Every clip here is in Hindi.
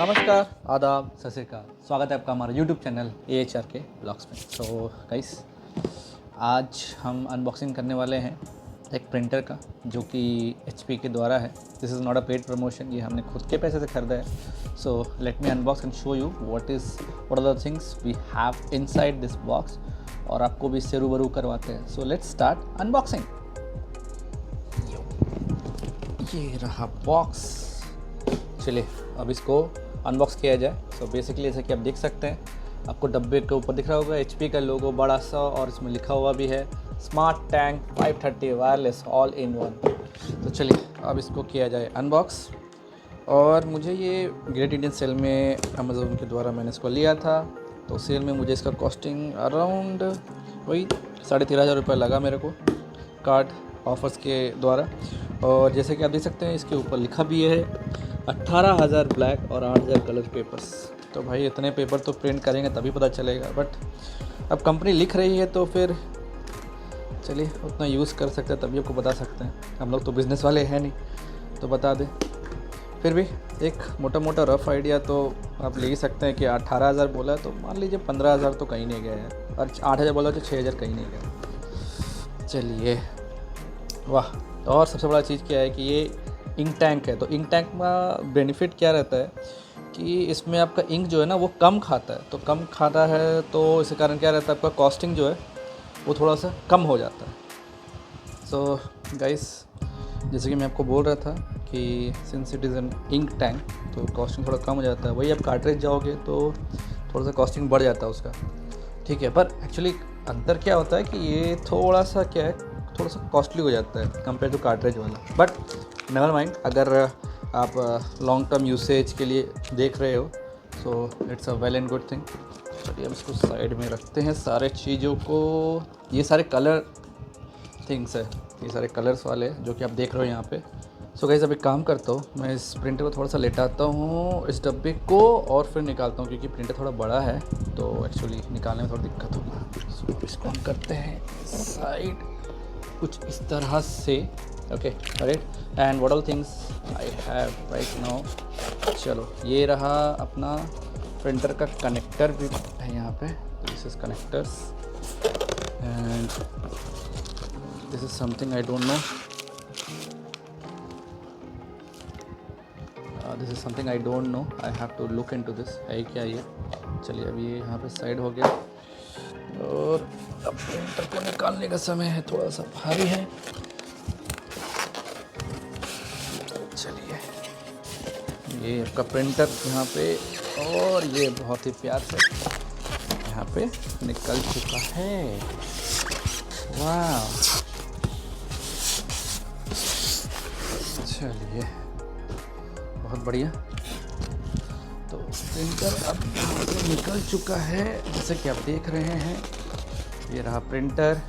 नमस्कार, आदाब, सत श्री अकाल। स्वागत है आपका हमारा यूट्यूब चैनल AHR के ब्लॉग्स में। सो गाइस, आज हम अनबॉक्सिंग करने वाले हैं एक प्रिंटर का जो कि HP के द्वारा है। This is not a paid promotion, ये हमने खुद के पैसे से ख़रीदा है। So let me unbox and show you what are the things we have inside this box, और आपको भी इससे रूबरू करवाते हैं। So let's start unboxing. ये रहा बॉक्स। चलिए अब इसको अनबॉक्स किया जाए। सो बेसिकली जैसे कि आप देख सकते हैं, आपको डब्बे के ऊपर दिख रहा होगा HP का लोगो बड़ा सा, और इसमें लिखा हुआ भी है smart tank 530 wireless all in one. तो चलिए अब इसको किया जाए अनबॉक्स। और मुझे ये ग्रेट इंडियन सेल में अमेज़ोन के द्वारा मैंने इसको लिया था। तो सेल में मुझे इसका कॉस्टिंग अराउंड वही 13,500 रुपये लगा मेरे को, कार्ड ऑफर्स के द्वारा। और जैसे कि आप देख सकते हैं, इसके ऊपर लिखा भी है 18,000 ब्लैक और 8,000 कलर पेपर्स। तो भाई इतने पेपर तो प्रिंट करेंगे तभी पता चलेगा, बट अब कंपनी लिख रही है तो फिर चलिए उतना यूज़ कर सकते हैं तभी आपको बता सकते हैं। हम लोग तो बिज़नेस वाले हैं नहीं, तो बता दें। फिर भी एक मोटा मोटा रफ़ आइडिया तो आप ले ही सकते हैं कि 18,000 बोला तो मान लीजिए 15,000 तो कहीं नहीं गया है, और 8,000 बोला तो 6,000 कहीं नहीं गया। चलिए वाह। और सबसे बड़ा चीज़ क्या है कि ये इंक टैंक है। तो इंक टैंक का बेनिफिट क्या रहता है कि इसमें आपका इंक जो है ना वो कम खाता है। तो कम खाता है तो इसी कारण क्या रहता है, आपका कॉस्टिंग जो है वो थोड़ा सा कम हो जाता है। सो गाइस, जैसे कि मैं आपको बोल रहा था कि since it is an ink tank तो कॉस्टिंग थोड़ा कम हो जाता है। वही आप कार्ट्रिज जाओगे तो थोड़ा सा कॉस्टिंग बढ़ जाता है उसका, ठीक है। पर एक्चुअली अंतर क्या होता है कि ये थोड़ा सा क्या है, थोड़ा सा कॉस्टली हो जाता है कंपेयर टू कार्ट्रिज वाला। बट नेवर माइंड, अगर आप लॉन्ग टर्म यूसेज के लिए देख रहे हो so it's a well and good thing. चलिए अब इसको साइड में रखते हैं सारे चीज़ों को। ये सारे कलर थिंग्स है, ये सारे कलर्स वाले जो कि आप देख रहे हो यहाँ पे। सो गाइस, अब एक काम करता हूँ, मैं इस प्रिंटर को थोड़ा सा लेटाता हूँ इस डब्बे को, और फिर निकालता हूँ क्योंकि प्रिंटर थोड़ा बड़ा है तो एक्चुअली निकालने में थोड़ी दिक्कत होगा। सो इसको हम करते हैं साइड कुछ इस तरह से। Okay right, and what all things I have right now. चलो ये रहा अपना प्रिंटर का कनेक्टर भी है यहाँ पे। This is connectors and this is something I don't know, this is something I don't know, I have to look into this, है क्या ये। चलिए अब ये यहाँ पे साइड हो गया, और अब प्रिंटर को निकालने का समय है। थोड़ा सा भारी है। चलिए ये आपका प्रिंटर यहाँ पे, और ये बहुत ही प्यार से यहाँ पे निकल चुका है। वाह, चलिए बहुत बढ़िया। तो प्रिंटर अब यहाँ से निकल चुका है जैसे कि आप देख रहे हैं। ये रहा प्रिंटर,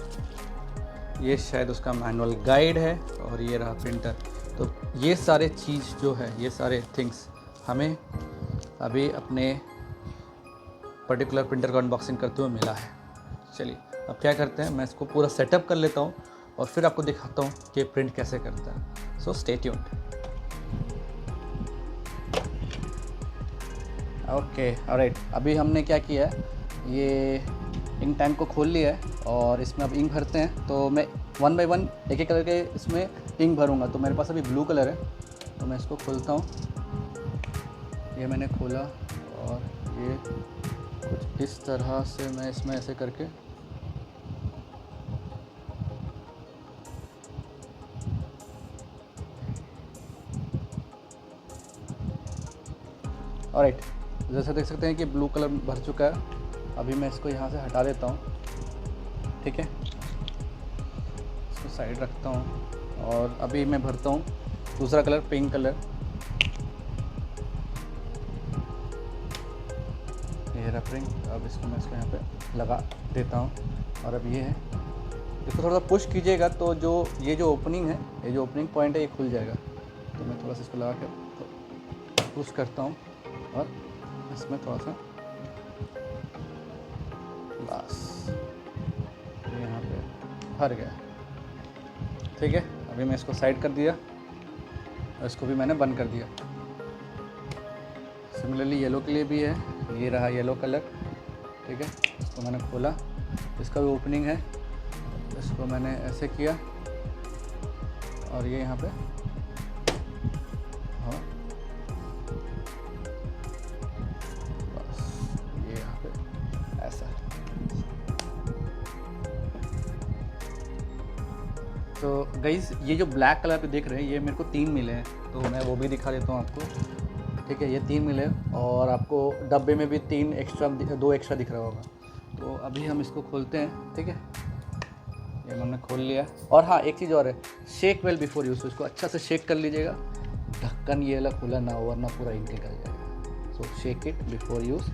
ये शायद उसका मैनुअल गाइड है, और ये रहा प्रिंटर। तो ये सारे चीज़ जो है, ये सारे थिंग्स हमें अभी अपने पर्टिकुलर प्रिंटर का अनबॉक्सिंग करते हुए मिला है। चलिए अब क्या करते हैं, मैं इसको पूरा सेटअप कर लेता हूँ और फिर आपको दिखाता हूँ कि प्रिंट कैसे करता है। So stay tuned. Okay alright, अभी हमने क्या किया है, ये इंक टैंक को खोल लिया है और इसमें अब इंक भरते हैं। तो मैं 1 बाय 1 एक एक कलर के इसमें इंक भरूंगा। तो मेरे पास अभी ब्लू कलर है, तो मैं इसको खोलता हूँ। ये मैंने खोला, और ये कुछ इस तरह से मैं इसमें ऐसे करके ऑलराइट, जैसे देख सकते हैं कि ब्लू कलर भर चुका है। अभी मैं इसको यहाँ से हटा देता हूँ, ठीक है। इसको साइड रखता हूँ, और अभी मैं भरता हूँ दूसरा कलर, पिंक कलर। ये रहा पिंक। अब इसको मैं यहाँ पे लगा देता हूँ, और अब ये है, इसको थोड़ा सा पुश कीजिएगा तो जो ये जो ओपनिंग है, ये जो ओपनिंग पॉइंट है, ये खुल जाएगा। तो मैं थोड़ा सा इसको लगा के पुश करता हूँ, और इसमें थोड़ा सा बस यहाँ पे भर गया, ठीक है। अभी मैं इसको साइड कर दिया, और इसको भी मैंने बंद कर दिया। सिमिलरली येलो के लिए भी है, ये रहा येलो कलर, ठीक है। इसको मैंने खोला, इसका भी ओपनिंग है, इसको मैंने ऐसे किया और ये यहाँ पे हाँ बस ये यहाँ पे ऐसा। तो गाइस ये जो ब्लैक कलर पे देख रहे हैं ये मेरे को 3 मिले हैं, तो मैं वो भी दिखा देता हूँ आपको, ठीक है। ये 3 मिले और आपको डब्बे में भी 2 एक्स्ट्रा दिख रहा होगा। तो अभी हम इसको खोलते हैं, ठीक है। ये मैंने खोल लिया। और हाँ एक चीज़ और है, शेक वेल बिफोर यूज़, इसको अच्छा से शेक कर लीजिएगा, ढक्कन ये वाला खुला ना हो वरना पूरा इंक निकल जाएगा। सो शेक इट बिफोर यूज़,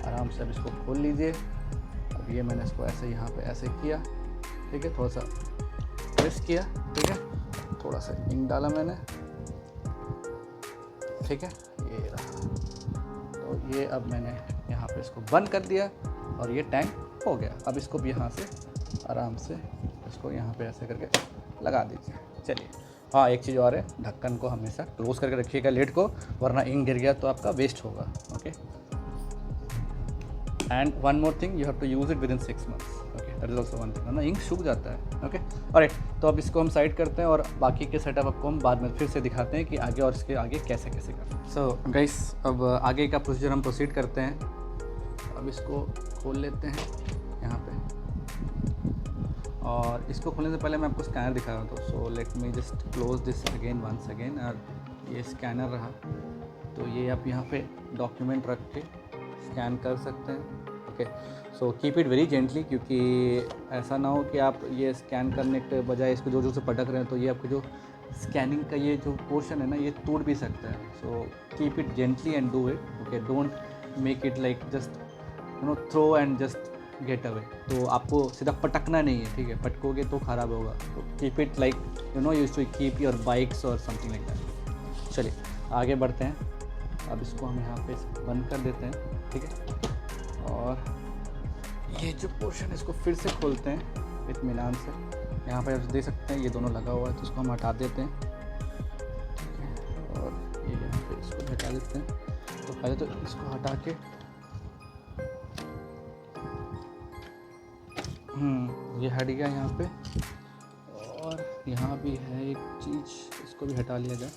आराम से अब इसको खोल लीजिए। अब ये मैंने इसको ऐसे यहाँ पे ऐसे किया, ठीक है, थोड़ा सा प्रेस किया, ठीक है, थोड़ा सा इंक डाला मैंने, ठीक है, ये रहा। तो ये अब मैंने यहाँ पे इसको बंद कर दिया और ये टैंक हो गया। अब इसको भी यहाँ से आराम से इसको यहाँ पे ऐसे करके लगा दीजिए। चलिए हाँ एक चीज़ और है, ढक्कन को हमेशा क्लोज करके रखिएगा लिड को, वरना इंक गिर गया तो आपका वेस्ट होगा। Okay, and one more thing, you have to use it within 6 months. Okay, that is also one thing, ना इंक सूख जाता है। ओके ऑलराइट, तो अब इसको हम साइड करते हैं और बाकी के सेटअप आपको हम बाद में फिर से दिखाते हैं कि आगे और इसके आगे कैसे कैसे करते हैं। सो गाइस अब आगे का प्रोसीजर हम प्रोसीड करते हैं। अब इसको खोल लेते हैं यहाँ पे, और इसको खोलने से पहले मैं आपको स्कैनर दिखा रहा हूँ। So let me just close this again once again. और ये स्कैनर रहा, तो ये आप यहाँ पे डॉक्यूमेंट रख के स्कैन कर सकते हैं। Okay, so keep it very gently, क्योंकि ऐसा ना हो कि आप ये स्कैन करने के बजाय इसको जोर जोर से पटक रहे हैं तो ये आपको जो स्कैनिंग का ये जो पोर्शन है ना ये टूट भी सकता है। So keep it gently and do it. Okay, don't make it like just throw and just get away. तो आपको सीधा पटकना नहीं है, ठीक है, पटकोगे तो ख़राब होगा। तो keep it like use to keep your bikes और समथिंग लाइक दैट। चलिए आगे बढ़ते हैं। अब इसको हम यहाँ पे बंद कर देते हैं, ठीक है, और ये जो पोर्शन है इसको फिर से खोलते हैं इत्मीनान से। यहाँ पे आप देख सकते हैं ये दोनों लगा हुआ है, तो इसको हम हटा देते हैं, ठीक है, और ये यहाँ पे इसको हटा देते हैं। तो पहले तो इसको हटा के ये हट गया यहाँ पे, और यहाँ भी है एक चीज़, इसको भी हटा लिया जाए।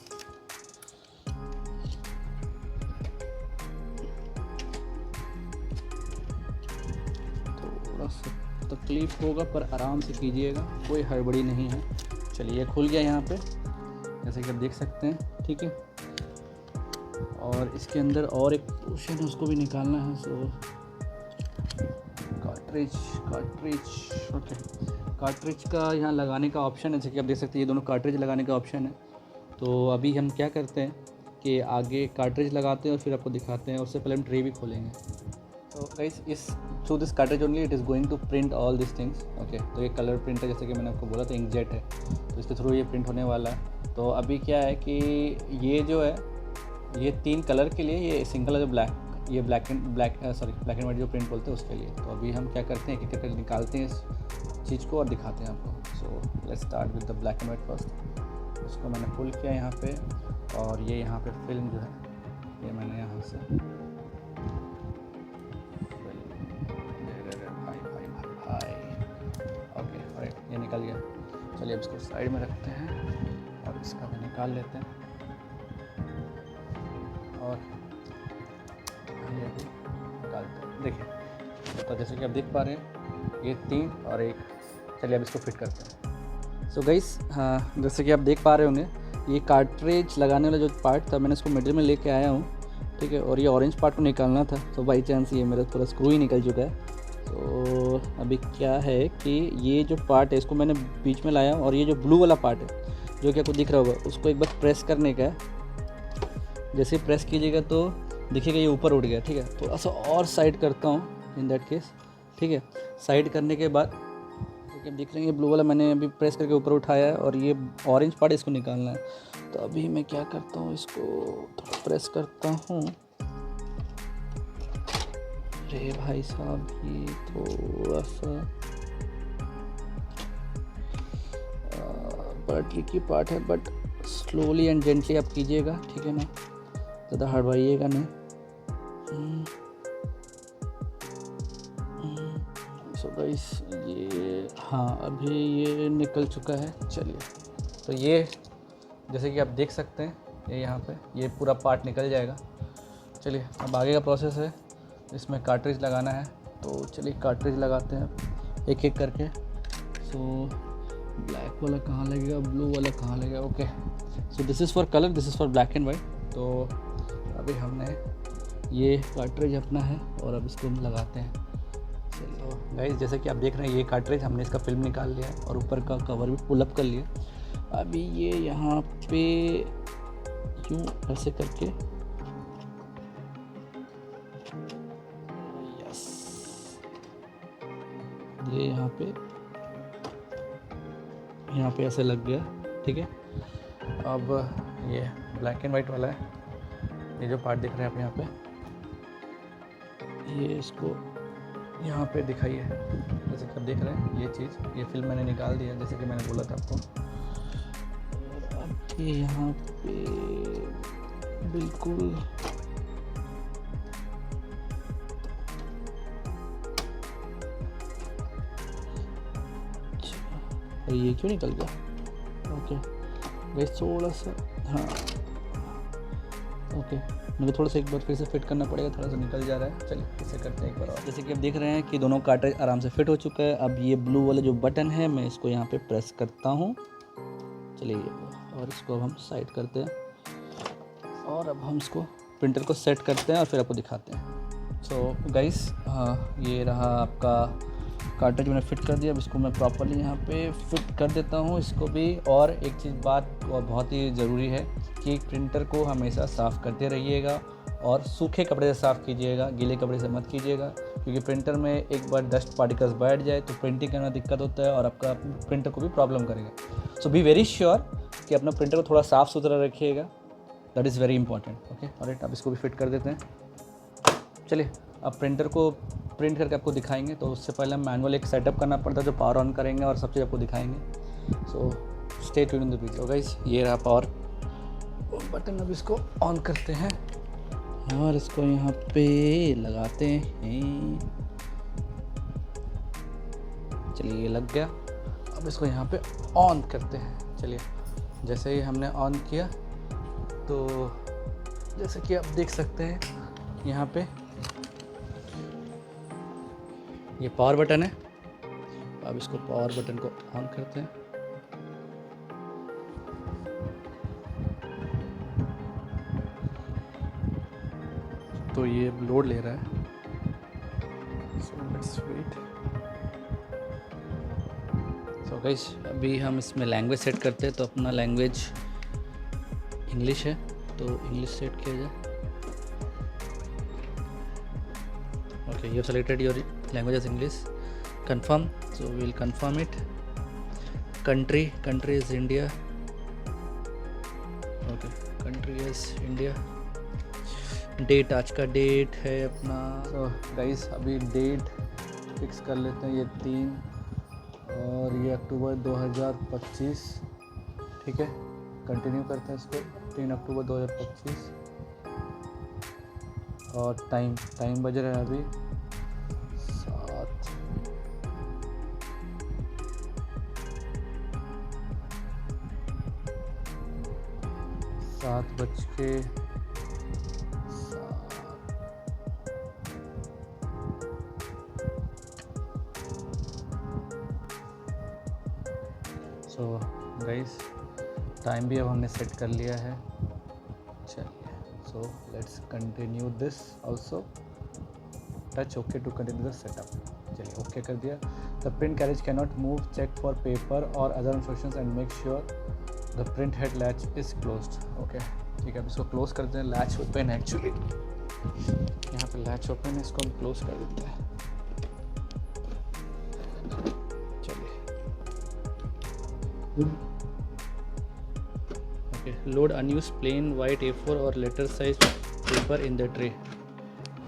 थोड़ा सा तकलीफ होगा पर आराम से कीजिएगा, कोई हड़बड़ी नहीं है। चलिए खुल गया यहाँ पे, जैसे कि आप देख सकते हैं, ठीक है। और इसके अंदर और एक पोर्शन है, उसको भी निकालना है। सो कार्ट्रिज ओके, कार्ट्रिज का यहाँ लगाने का ऑप्शन है, जैसे कि आप देख सकते हैं ये दोनों कार्ट्रिज लगाने का ऑप्शन है। तो अभी हम क्या करते हैं कि आगे कार्ट्रिज लगाते हैं और फिर आपको दिखाते हैं। उससे पहले हम ट्रे भी खोलेंगे। तो गाइस इस through this cartridge only it is going to print all this things. Okay, तो ये कलर प्रिंट है, जैसे कि मैंने आपको बोला था इंकजेट है, तो इसके थ्रू ये प्रिंट होने वाला है। तो अभी क्या है कि ये जो है ये 3 कलर के लिए, ये सिंगल है जो ब्लैक, ये ब्लैक एंड वाइट जो प्रिंट बोलते हैं उसके लिए। तो अभी हम क्या करते हैं, एक एक करके निकालते हैं इस चीज़ को और दिखाते हैं आपको। सो let's start with the black and white first. इसको मैंने पुल किया यहाँ पे, और ये यहाँ पे फिल्म जो है ये मैंने यहाँ से ओके राइट, ये निकल गया। चलिए अब इसको साइड में रखते हैं और इसका भी निकाल लेते हैं, और ये भी निकालते हैं। देखिए तो जैसे कि आप देख पा रहे हैं ये 3 और 1। चलिए अब इसको फिट करते हैं। सो गाइस हाँ, जैसे कि आप देख पा रहे होंगे ये कार्ट्रिज लगाने वाला जो पार्ट था मैंने इसको मिडिल में लेके आया हूँ, ठीक है, और ये ऑरेंज पार्ट को निकालना था। तो बाई चांस ये मेरा पूरा स्क्रू ही निकल चुका है। तो अभी क्या है कि ये जो पार्ट है इसको मैंने बीच में लाया, और ये जो ब्लू वाला पार्ट है जो कि आपको दिख रहा होगा उसको एक बार प्रेस करने का है। जैसे ही प्रेस कीजिएगा तो देखिएगा ये ऊपर उठ गया, ठीक है। तो ऐसा और साइड करता हूँ इन दैट केस, ठीक है। साइड करने के बाद देखिए दिख रहे हैं ये ब्लू वाला मैंने अभी प्रेस करके ऊपर उठाया है, और ये ऑरेंज पार्ट इसको निकालना है। तो अभी मैं क्या करता हूँ, इसको थोड़ा प्रेस करता हूँ। अरे भाई साहब ये थोड़ा सा बड़ा ट्रिकी पार्ट है, बट स्लोली एंड जेंटली आप कीजिएगा, ठीक है ना, ज़्यादा हड़बड़ाइएगा नहीं। सो गाइस ये हाँ अभी ये निकल चुका है। चलिए तो ये जैसे कि आप देख सकते हैं ये यहाँ पे ये पूरा पार्ट निकल जाएगा। चलिए अब आगे का प्रोसेस है, इसमें कार्ट्रिज लगाना है। तो चलिए कार्ट्रिज लगाते हैं एक एक करके। सो ब्लैक वाला कहाँ लगेगा, ब्लू वाला कहाँ लगेगा। Okay so this is for colour, this is for black and white. तो अभी हमने ये कार्ट्रिज अपना है और अब इसको हम लगाते हैं। चलो गाइस जैसे कि आप देख रहे हैं ये कार्ट्रिज हमने इसका फिल्म निकाल लिया है और ऊपर का कवर भी पुल अप कर लिया। अभी ये यहाँ पे यूँ ऐसे करके यस ये यहाँ पे ऐसे लग गया। ठीक है अब ये ब्लैक एंड वाइट वाला है, ये जो पार्ट दिख रहा है आप यहाँ पे ये इसको यहाँ पे दिखाइए। जैसे कि आप देख रहे हैं ये चीज़ ये फिल्म मैंने निकाल दिया जैसे कि मैंने बोला था आपको। अब ये यहाँ पे बिल्कुल ये क्यों निकल गया। ओके गाइस थोड़ा सा हाँ ओके मुझे थोड़ा सा एक बार फिर से फिट करना पड़ेगा, थोड़ा सा निकल जा रहा है। चलिए इसे करते हैं एक बार और। जैसे कि आप देख रहे हैं कि दोनों कार्ट्रिज आराम से फिट हो चुका है। अब ये ब्लू वाला जो बटन है मैं इसको यहाँ पे प्रेस करता हूँ। चलिए और इसको अब हम साइड करते हैं और अब हम इसको प्रिंटर को सेट करते हैं और फिर आपको दिखाते हैं। सो गाइस हाँ ये रहा आपका कार्ट्रिज मैंने फिट कर दिया। अब इसको मैं प्रॉपरली यहाँ पे फिट कर देता हूँ इसको भी। और एक चीज़ बात बहुत ही ज़रूरी है कि प्रिंटर को हमेशा साफ़ करते रहिएगा और सूखे कपड़े से साफ़ कीजिएगा, गीले कपड़े से मत कीजिएगा, क्योंकि प्रिंटर में एक बार डस्ट पार्टिकल्स बैठ जाए तो प्रिंटिंग करना दिक्कत होता है और आपका प्रिंटर को भी प्रॉब्लम करेगा। सो बी वेरी श्योर कि अपना प्रिंटर को थोड़ा साफ़ सुथरा रखिएगा, that is very important. Okay alright अब इसको भी फिट कर देते हैं। चलिए अब प्रिंटर को प्रिंट करके आपको दिखाएंगे। तो उससे पहले हम मैनुअल एक सेटअप करना पड़ता है जो पावर ऑन करेंगे और सब चीज़ आपको दिखाएंगे। So stay tuned in the video. Guys ये रहा पावर बटन, अब इसको ऑन करते हैं और इसको यहाँ पे लगाते हैं। चलिए ये लग गया। अब इसको यहाँ पे ऑन करते हैं। चलिए जैसे ही हमने ऑन किया तो जैसे कि आप देख सकते हैं यहाँ पे ये पावर बटन है। अब इसको पावर बटन को ऑन करते हैं। तो ये लोड ले रहा है। So let's wait. So guys अभी हम इसमें लैंग्वेज सेट करते हैं। तो अपना लैंग्वेज इंग्लिश है तो इंग्लिश सेट किया जाए। Okay you selected your language is English. Confirm. So we will confirm it. Country is India. Okay country is India. Date आज का डेट है अपना। तो गाइस अभी डेट फिक्स कर लेते हैं, ये 3 और ये अक्टूबर 2025। ठीक है कंटिन्यू करते हैं इसको। 3 अक्टूबर 2025 और टाइम बज रहा है अभी 7:07। सो गाइस टाइम भी अब हमने सेट कर लिया है। चलिए so let's continue this also. Touch okay to continue the setup. चलिए ओके कर दिया। The print carriage cannot move, check for paper और other instructions and make sure the print head latch is closed. Okay ठीक है अब इसको क्लोज करते हैं। लैच ओपन है एक्चुअली, यहाँ पे लैच ओपन है, इसको हम क्लोज कर देते हैं। चलिए okay load unused plain white A4 और letter size paper in the tray.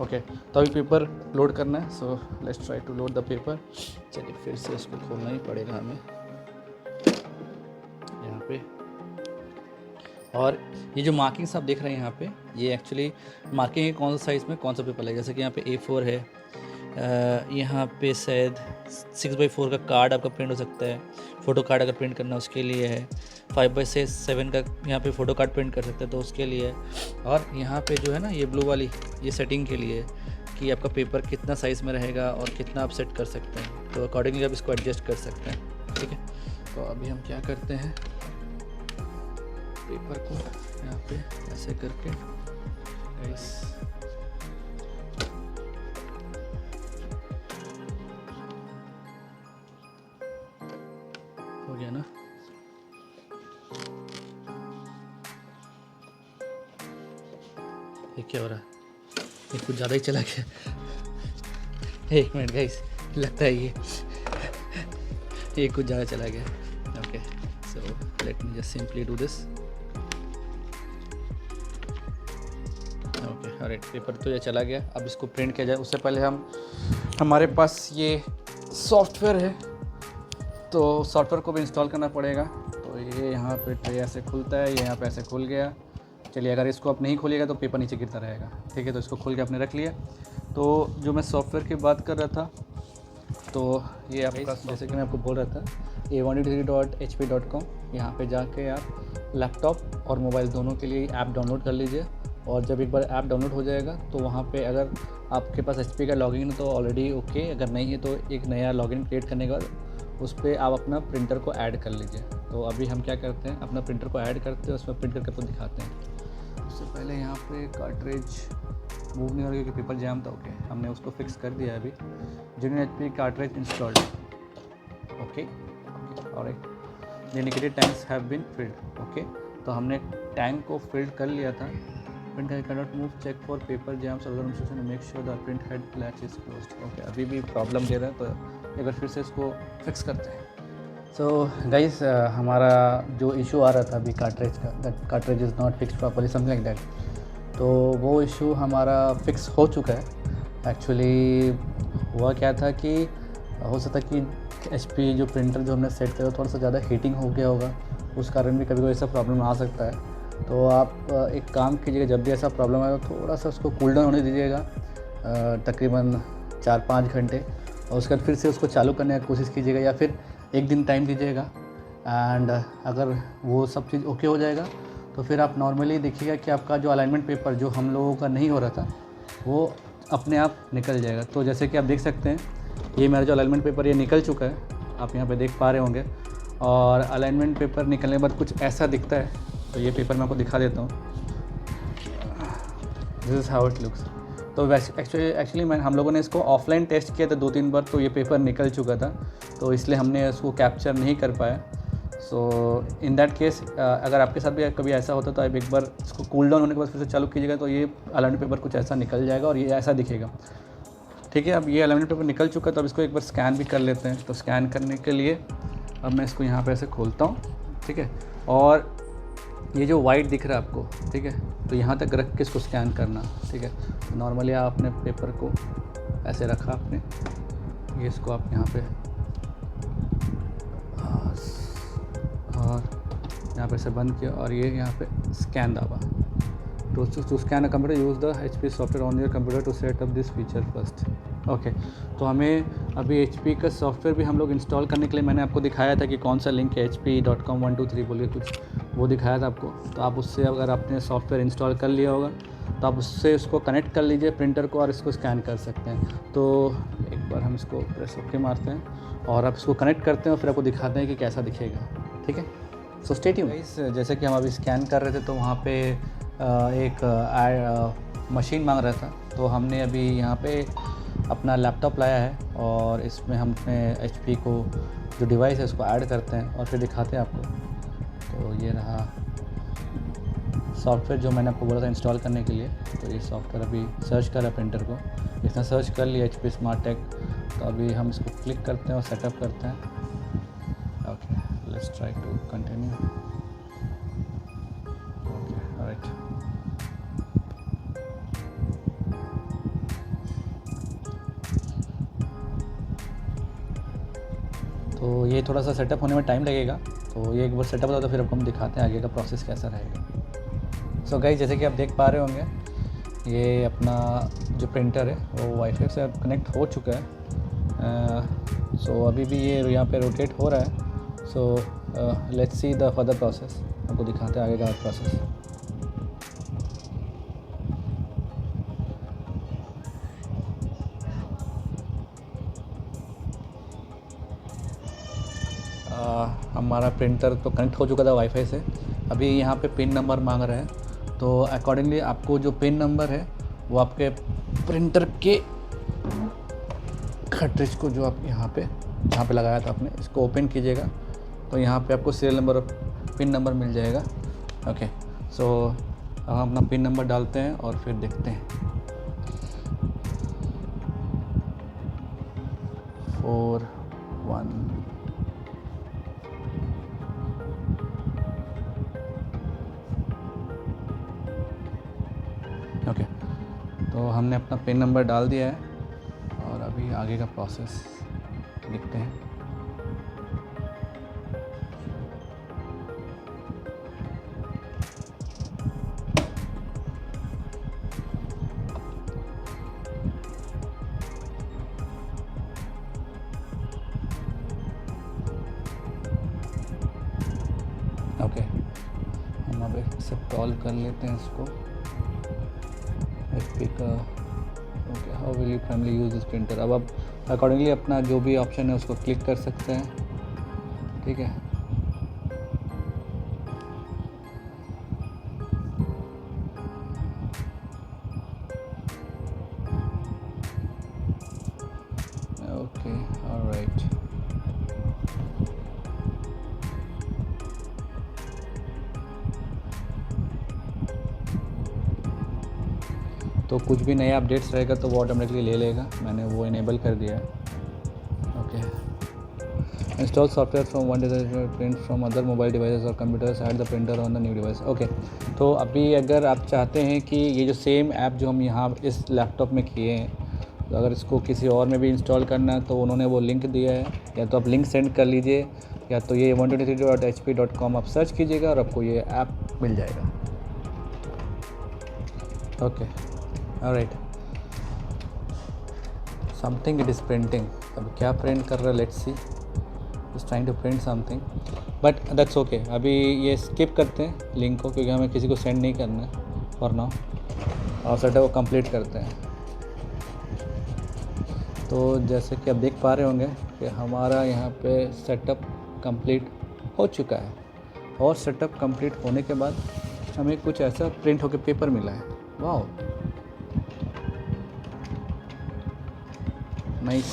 Okay तो अभी पेपर लोड करना है। So let's try to load the paper. चलिए फिर से इसको खोलना ही पड़ेगा हमें। यहाँ पे और ये जो मार्किंग्स आप देख रहे हैं यहाँ पे, ये एक्चुअली मार्किंग है कौन सा साइज़ में कौन सा पेपर लगेगा। जैसे कि यहाँ पे A4 है, यहाँ पे शायद 6x4 का कार्ड आपका प्रिंट हो सकता है, फ़ोटो कार्ड अगर प्रिंट करना उसके लिए है। 5x7 का यहाँ पे फ़ोटो कार्ड प्रिंट कर सकते हैं तो उसके लिए है। और यहाँ पे जो है ना ये ब्लू वाली, ये सेटिंग के लिए है कि आपका पेपर कितना साइज़ में रहेगा और कितना आप सेट कर सकते हैं, तो अकॉर्डिंगली आप इसको एडजस्ट कर सकते हैं। ठीक है, तो अभी हम क्या करते हैं, पेपर को यहाँ पे ऐसे करके हो गया ना। ये क्या हो रहा है, ये कुछ ज़्यादा ही चला गया। एक मिनट गाइस, लगता है ये कुछ ज़्यादा चला गया। Okay, so let me just simply do this. Okay, alright, paper तो ये चला गया। अब इसको प्रिंट किया जाए उससे पहले हमारे पास ये सॉफ्टवेयर है, तो सॉफ्टवेयर को भी इंस्टॉल करना पड़ेगा। तो ये यहाँ पे ट्रे ऐसे खुलता है, ये यहाँ पे ऐसे खुल गया। चलिए, अगर इसको आप नहीं खोलिएगा तो पेपर नीचे गिरता रहेगा। ठीक है, तो इसको खोल के आपने रख लिया। तो जो मैं सॉफ्टवेयर की बात कर रहा था, तो ये आपका जैसे कि मैं आपको बोल रहा था a123.hp.com, यहाँ पे जाके आप लैपटॉप और मोबाइल दोनों के लिए ऐप डाउनलोड कर लीजिए। और जब एक बार ऐप डाउनलोड हो जाएगा तो वहाँ पे अगर आपके पास HP का लॉगिन है तो ऑलरेडी ओके, अगर नहीं है तो एक नया लॉगिन क्रिएट करने के बाद उस पर आप अपना प्रिंटर को ऐड कर लीजिए। तो अभी हम क्या करते हैं, अपना प्रिंटर को ऐड करते हैं, उसमें प्रिंट करके आपको दिखाते हैं। उससे पहले यहाँ पे कार्ट्रिज मूव नहीं हो रही क्योंकि पेपर जैम था। ओके, हमने उसको फिक्स कर दिया है अभी। Genuine HP cartridge installed. Okay, alright, the indicated tanks have been filled. Okay, तो हमने टैंक को फिल्ड कर लिया था। Print cannot move, check for paper jams और instruction, make sure the print head latch is closed. Okay, अभी भी प्रॉब्लम दे रहा है, तो एक बार फिर से इसको फिक्स करते हैं। सो गाइस, हमारा जो इशू आ रहा था अभी कार्ट्रिज का, that cartridge is not fixed properly, something like that, तो वो इशू हमारा फिक्स हो चुका है। एक्चुअली हुआ क्या था कि हो सकता कि HP जो प्रिंटर जो हमने सेट किया थोड़ा सा ज़्यादा हीटिंग हो गया होगा, उस कारण भी कभी कोई ऐसा प्रॉब्लम आ सकता है। तो आप एक काम कीजिएगा, जब भी ऐसा प्रॉब्लम आए तो थोड़ा सा उसको कूल डाउन होने दीजिएगा, तकरीबन 4-5 घंटे, और उसके बाद फिर से उसको चालू करने की कोशिश कीजिएगा, या फिर एक दिन टाइम दीजिएगा। एंड अगर वो सब चीज़ ओके हो जाएगा तो फिर आप नॉर्मली देखिएगा कि आपका जो अलाइनमेंट पेपर जो हम लोगों का नहीं हो रहा था वो अपने आप निकल जाएगा। तो जैसे कि आप देख सकते हैं, ये मेरा जो अलाइनमेंट पेपर ये निकल चुका है, आप यहाँ पे देख पा रहे होंगे। और अलाइनमेंट पेपर निकलने के बाद कुछ ऐसा दिखता है। तो ये पेपर मैं आपको दिखा देता हूँ, this is how it looks. तो वैसे एक्चुअली हम लोगों ने इसको ऑफलाइन टेस्ट किया था 2-3 बार, तो ये पेपर निकल चुका था, तो इसलिए हमने इसको कैप्चर नहीं कर पाया। सो इन दैट केस, अगर आपके साथ भी कभी ऐसा होता तो आप एक बार इसको कूल डाउन होने के बाद फिर से चालू कीजिएगा, तो ये अलाइनमेंट पेपर कुछ ऐसा निकल जाएगा और ये ऐसा दिखेगा। ठीक है, अब ये अलाइनमेंट पेपर निकल चुका है, तो अब इसको एक बार स्कैन भी कर लेते हैं। तो स्कैन करने के लिए अब मैं इसको यहाँ पे ऐसे खोलता हूँ। ठीक है, और ये जो वाइट दिख रहा है आपको, ठीक है, तो यहाँ तक रख के इसको स्कैन करना। ठीक है, तो नॉर्मली आप अपने पेपर को ऐसे रखा आपने, ये इसको आप यहाँ पे और यहाँ पे से बंद किया, और ये यहाँ पे स्कैन दबा। To scan a computer use the HP software on your computer to set up this feature first. Okay, तो हमें अभी HP का सॉफ्टवेयर भी हम लोग इंस्टॉल करने के लिए मैंने आपको दिखाया था कि कौन सा लिंक है, hp.com 123 बोलिए कुछ, वो दिखाया था आपको। तो आप उससे अगर आपने सॉफ्टवेयर इंस्टॉल कर लिया होगा तो आप उससे उसको कनेक्ट कर लीजिए प्रिंटर को और इसको स्कैन कर सकते हैं। तो एक बार हम इसको प्रेस ओके मारते हैं और आप इसको कनेक्ट करते हैं और फिर आपको दिखाते हैं कि कैसा दिखेगा। ठीक है, सो स्टे ट्यून्ड। जैसे कि हम अभी स्कैन कर रहे थे तो वहाँ पे एक मशीन मांग रहा था, तो हमने अभी यहाँ पे अपना लैपटॉप लाया है और इसमें हम अपने HP को जो डिवाइस है उसको ऐड करते हैं और फिर दिखाते हैं आपको। तो ये रहा सॉफ्टवेयर जो मैंने आपको बोला था इंस्टॉल करने के लिए। तो ये सॉफ्टवेयर अभी सर्च कर रहा है प्रिंटर को, इसने सर्च कर लिया HP स्मार्ट टेक। तो अभी हम इसको क्लिक करते हैं और सेटअप करते हैं। Okay, let's try to continue. Okay, alright, तो ये थोड़ा सा सेटअप होने में टाइम लगेगा, तो ये एक बार सेटअप होता तो फिर आपको हम दिखाते हैं आगे का प्रोसेस कैसा रहेगा। सो गाइस, जैसे कि आप देख पा रहे होंगे, ये अपना जो प्रिंटर है वो वाईफाई से कनेक्ट हो चुका है। सो अभी भी ये यहाँ पे रोटेट हो रहा है। So let's see the further process. आपको दिखाते हैं आगे का प्रोसेस। हमारा प्रिंटर तो कनेक्ट हो चुका था वाईफाई से। अभी यहाँ पे पिन नंबर मांग रहा है, तो अकॉर्डिंगली आपको जो पिन नंबर है वो आपके प्रिंटर के कार्ट्रिज को जो आप यहाँ पे जहाँ पे लगाया था आपने, इसको ओपन कीजिएगा तो यहाँ पे आपको सीरियल नंबर और पिन नंबर मिल जाएगा। ओके, सो अब हम अपना पिन नंबर डालते हैं और फिर देखते हैं। 4 1 ओके, तो हमने अपना पिन नंबर डाल दिया है और अभी आगे का प्रोसेस देखते हैं। ओके, हम अब इंस्टॉल कर लेते हैं इसको। HP का okay, how will you family use this printer. अब आप अकॉर्डिंगली अपना जो भी ऑप्शन है उसको क्लिक कर सकते हैं। ठीक है, ओके, ऑलराइट। तो कुछ भी नया अपडेट्स रहेगा तो वो ऑटोमेटिकली ले लेगा, मैंने वो इनेबल कर दिया है। Okay, install software from one device print from other mobile devices और computers, add the printer on the new device. Okay, तो अभी अगर आप चाहते हैं कि ये जो सेम ऐप जो हम यहाँ इस लैपटॉप में किए हैं, तो अगर इसको किसी और में भी इंस्टॉल करना है तो उन्होंने वो लिंक दिया है, या तो आप लिंक सेंड कर लीजिए, या तो ये 123.hp.com आप सर्च कीजिएगा और आपको ये ऐप मिल जाएगा। Okay, alright, something it is printing. अब क्या प्रिंट कर रहा है, let's see. Is trying to print something, but that's okay. अभी ये स्किप करते हैं लिंक को, क्योंकि हमें किसी को सेंड नहीं करना है फॉर नाउ, और सेटअप को कंप्लीट करते हैं। तो जैसे कि आप देख पा रहे होंगे कि हमारा यहाँ पे सेटअप कंप्लीट हो चुका है, और सेटअप कंप्लीट होने के बाद हमें कुछ ऐसा प्रिंट होकर पेपर मिला है। वाह, nice.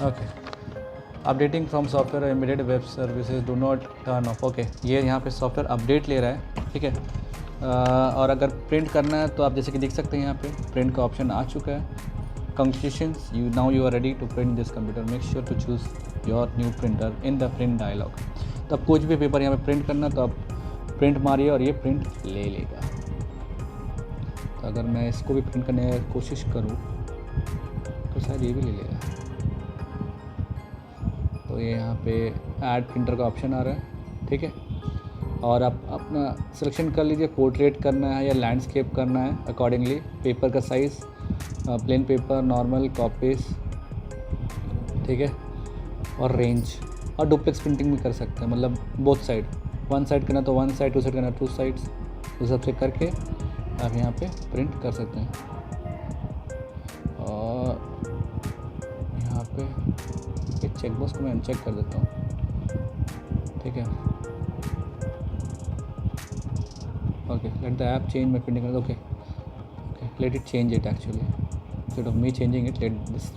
Okay, updating from software immediate web services do not turn off. Okay, ये यहाँ पे सॉफ्टवेयर अपडेट ले रहा है। ठीक है, और अगर प्रिंट करना है तो आप जैसे कि देख सकते हैं यहाँ पे प्रिंट का ऑप्शन आ चुका है। Congratulations, you are ready to print this computer. Make sure to choose your new printer in the print dialog. तो आप कुछ भी पेपर यहाँ पे प्रिंट करना तो आप प्रिंट मारिए और ये प्रिंट ले लेगा। तो अगर मैं इसको भी प्रिंट करने की कोशिश करूँ तो शायद ये भी ले लेगा। तो ये यहाँ पे ऐड प्रिंटर का ऑप्शन आ रहा है। ठीक है, और आप अपना सिलेक्शन कर लीजिए, पोर्ट्रेट करना है या लैंडस्केप करना है अकॉर्डिंगली। पेपर का size plain paper, normal, copies, ठीक है, और रेंज, और डुप्लेक्स प्रिंटिंग भी कर सकते हैं, मतलब बोथ साइड। वन साइड करना तो वन साइड, टू साइड करना टू साइड्स, उस हिसाब से करके आप यहाँ पे प्रिंट कर सकते हैं। और यहाँ पे एक चेकबॉक्स को मैं अनचेक कर देता हूँ। ठीक है, okay, let the app change my printing. Okay, let it change it actually, instead of me changing it, let this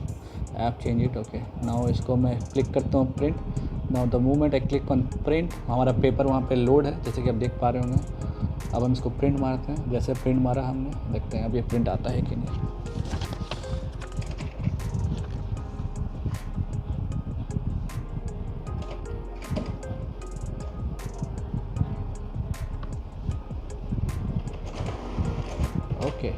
app change it. Okay, now इसको मैं क्लिक करता हूँ print. now the moment I click on print, हमारा पेपर वहाँ पे लोड है, जैसे कि आप देख पा रहे होंगे। अब हम इसको प्रिंट मारते हैं। जैसे प्रिंट मारा हमने, देखते हैं अब ये प्रिंट आता है कि नहीं। ओके,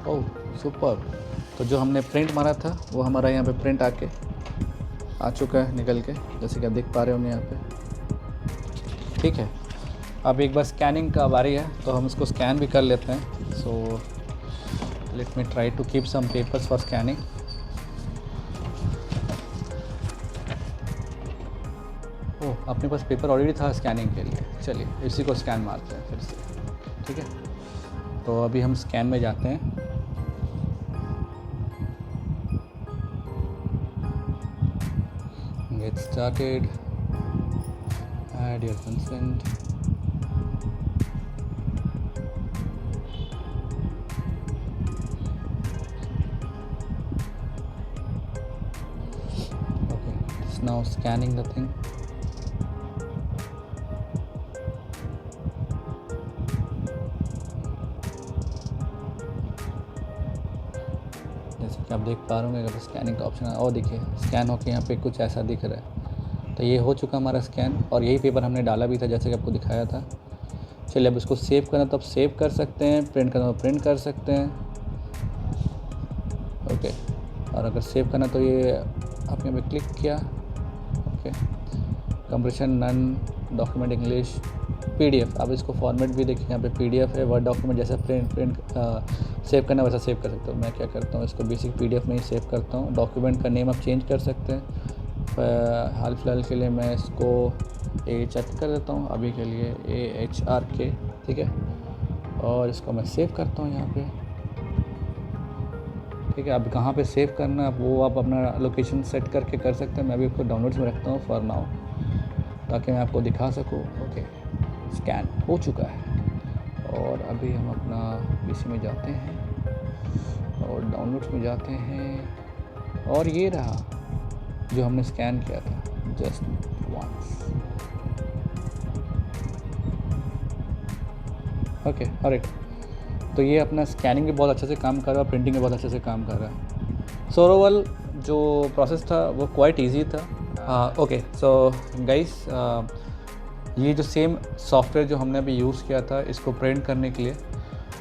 ओह सुपर। तो जो हमने प्रिंट मारा था वो हमारा यहाँ पे प्रिंट आके आ चुका है निकल के, जैसे कि आप देख पा रहे होंगे यहाँ पे। ठीक है, अब एक बार स्कैनिंग का बारी है तो हम इसको स्कैन भी कर लेते हैं। So let me try to keep some papers for scanning. Oh अपने पास पेपर ऑलरेडी था स्कैनिंग के लिए, चलिए इसी को स्कैन मारते हैं फिर से। ठीक है, तो अभी हम स्कैन में जाते हैं। Get started, add your consent, okay, it's now scanning the thing. जैसे कि आप देख पा रहे होंगे अगर स्कैनिंग का ऑप्शन है, और देखिए स्कैन होकर यहाँ पे कुछ ऐसा दिख रहा है। तो ये हो चुका हमारा स्कैन, और यही पेपर हमने डाला भी था जैसे कि आपको दिखाया था। चलिए अब इसको सेव करना तो आप सेव कर सकते हैं, प्रिंट करना तो प्रिंट कर सकते हैं। ओके, और अगर सेव करना तो ये आप यहाँ पे क्लिक किया। Okay, compression none, document English, PDF। आप इसको फॉर्मेट भी देखिए यहाँ पे PDF है, वर्ड डॉक्यूमेंट जैसा प्रिंट सेव करना वैसा सेव कर सकते हो। मैं क्या करता हूँ इसको बेसिक PDF में ही सेव करता हूँ। डॉक्यूमेंट का नेम आप चेंज कर सकते हैं। हाल फिलहाल के लिए मैं इसको AHR कर देता हूँ, अभी के लिए AHRK। ठीक है, और इसको मैं सेव करता हूँ यहाँ पे। ठीक है, अब कहाँ पे सेव करना है वो आप अपना लोकेशन सेट करके कर सकते हैं। मैं अभी इसको डाउनलोड्स में रखता हूँ फॉर नाउ, ताकि मैं आपको दिखा सकूँ। ओके, स्कैन हो चुका है, और अभी हम अपना PC में जाते हैं और डाउनलोड्स में जाते हैं, और ये रहा जो हमने स्कैन किया था जस्ट वंस। ओके ऑलराइट, तो ये अपना स्कैनिंग भी बहुत अच्छे से काम कर रहा है, प्रिंटिंग भी बहुत अच्छे से काम कर रहा है। सो ओवरऑल जो प्रोसेस था वो क्वाइट ईजी था। ओके सो गाइस, ये जो सेम सॉफ्टवेयर जो हमने अभी यूज़ किया था इसको प्रिंट करने के लिए,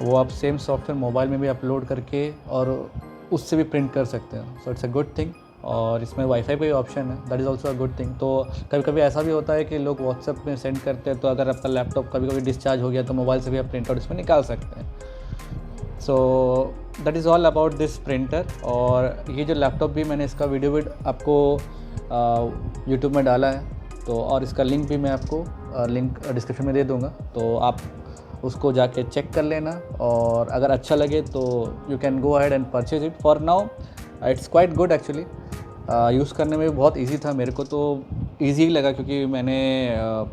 वो आप सेम सॉफ्टवेयर मोबाइल में भी अपलोड करके और उससे भी प्रिंट कर सकते हैं। So it's a good thing, और इसमें वाईफाई का भी ऑप्शन है, that is also a good thing. तो कभी कभी ऐसा भी होता है कि लोग व्हाट्सएप में सेंड करते हैं, तो अगर आपका लैपटॉप कभी कभी डिस्चार्ज हो गया तो मोबाइल से भी आप प्रिंट आउट इसमें निकाल सकते हैं। So that is all about this printer. और ये जो लैपटॉप भी मैंने इसका वीडियो भी आपको यूट्यूब में डाला है, तो और इसका लिंक भी मैं आपको लिंक डिस्क्रिप्शन में दे दूँगा, तो आप उसको जाके चेक कर लेना, और अगर अच्छा लगे तो you can go ahead and purchase it. For now it's quite good actually, use करने में भी बहुत इजी था, मेरे को तो इजी लगा, क्योंकि मैंने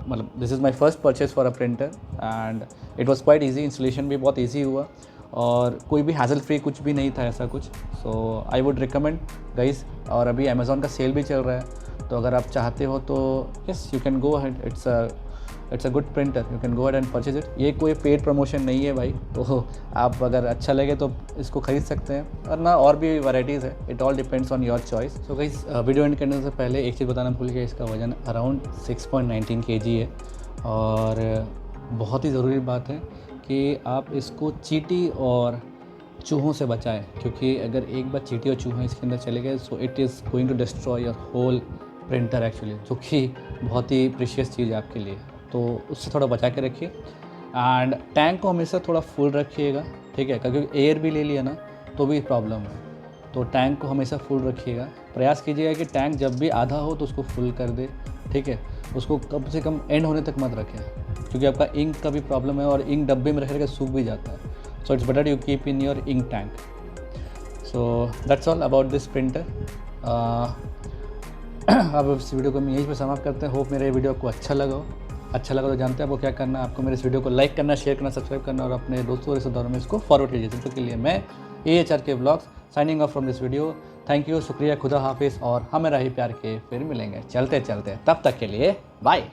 मतलब this is my first purchase for a printer and it was quite easy. Installation भी बहुत इजी हुआ, और कोई भी हैसल फ्री कुछ भी नहीं था ऐसा कुछ। सो आई वुड रिकमेंड गाइस। और अभी अमेज़ॉन का सेल भी चल रहा है, तो अगर आप चाहते हो तो yes you can go ahead, it's a good printer, you can go ahead and purchase it. ये कोई पेड प्रमोशन नहीं है भाई, तो आप अगर अच्छा लगे तो इसको ख़रीद सकते हैं, और ना और भी वैराइटीज़ है, it all depends on your choice. So guys, video and करने से पहले एक चीज़ बताना भूल गया, इसका वजन अराउंड 6.19 kg है, और बहुत ही ज़रूरी बात है कि आप इसको चींटी और चूहों से बचाएं, क्योंकि अगर एक बार चींटी और चूहे इसके अंदर चले गए so it is going to destroy your whole printer actually, जो कि बहुत ही प्रीशियस चीज़ है आपके लिए, तो उससे थोड़ा बचा के रखिए। एंड टैंक को हमेशा थोड़ा फुल रखिएगा, ठीक है, क्योंकि एयर भी ले लिया ना तो भी प्रॉब्लम है, तो टैंक को हमेशा फुल रखिएगा। प्रयास कीजिएगा कि टैंक जब भी आधा हो तो उसको फुल कर दे, ठीक है, उसको कम से कम एंड होने तक मत रखें, क्योंकि आपका इंक का भी प्रॉब्लम है, और इंक डब्बे में रख सूख भी जाता है। So it's better you keep in your ink tank. So that's all about this printer. अब इस वीडियो को हम यहीं पर समाप्त करते हैं। होप मेरा ये वीडियो आपको अच्छा लगा हो। अच्छा लगा तो जानते हैं आपको क्या करना है, आपको मेरे इस वीडियो को लाइक करना, शेयर करना, सब्सक्राइब करना, और अपने दोस्तों और रिश्तेदारों में इसको फॉरवर्ड कीजिए। तो के लिए मैं AHRK vlogs signing off from this video. Thank you, शुक्रिया, खुदा हाफिज़, और हमें रही प्यार के फिर मिलेंगे चलते चलते, तब तक के लिए बाय।